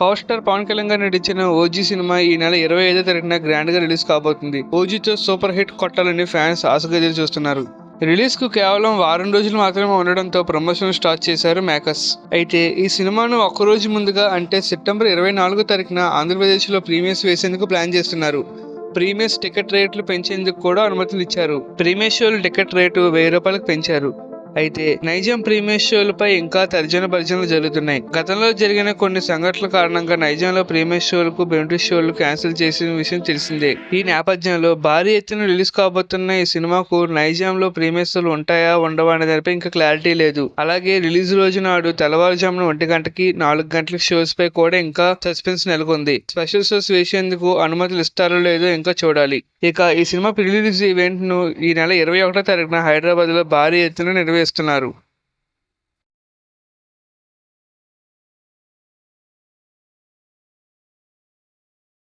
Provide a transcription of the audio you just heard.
Power star Pawan Kalyan గారు నటించిన OG cinema ఈ నెల 25వ తారీఖున గ్రాండ్ గా రిలీజ్ కాబోతుంది. ఓజీతో సూపర్ హిట్ కొట్టాలని ఫ్యాన్స్ ఆశగా ఎదురు చూస్తున్నారు. రిలీజ్ కు కేవలం వారం రోజులు మాత్రమే ఉండడంతో ప్రమోషన్ స్టార్ట్ చేశారు మేకర్స్. అయితే ఈ సినిమాను ఒక్క రోజు ముందుగా అంటే సెప్టెంబర్ 24వ తారీఖున ఆంధ్రప్రదేశ్ లో ప్రీమియర్స్ వేసేందుకు ప్లాన్ చేస్తున్నారు. ప్రీమియర్స్ టికెట్ రేట్లు పెంచేందుకు కూడా అనుమతులు ఇచ్చారు. ప్రీమియర్ షోల టికెట్ రేటు 1000 రూపాయలకు పెంచారు. అయితే నైజాం ప్రీమియర్ షోలపై ఇంకా తర్జన భర్జనలు జరుగుతున్నాయి. గతంలో జరిగిన కొన్ని సంఘటనల కారణంగా నైజాంలో ప్రీమియర్ షోలకు బెనిఫిట్ షోలు క్యాన్సిల్ చేసిన విషయం తెలిసిందే. ఈ నేపథ్యంలో భారీ ఎత్తున రిలీజ్ కాబోతున్న ఈ సినిమాకు నైజాంలో ప్రీమియర్ షోలు ఉంటాయా ఉండవా అనే దానిపై ఇంకా క్లారిటీ లేదు. అలాగే రిలీజ్ రోజు నాడు తెల్లవారుజామున 1 గంటకి 4 గంటల షోస్ పై కూడా ఇంకా సస్పెన్స్ నెలకొంది. స్పెషల్ షోస్ వేసేందుకు అనుమతులు ఇస్తారో లేదో ఇంకా చూడాలి. ఇక ఈ సినిమా ప్రీ రిలీజ్ ఈవెంట్ ను ఈ నెల 21వ తారీఖున హైదరాబాద్ లో భారీ ఎత్తున నిర్వహిస్తున్నారు.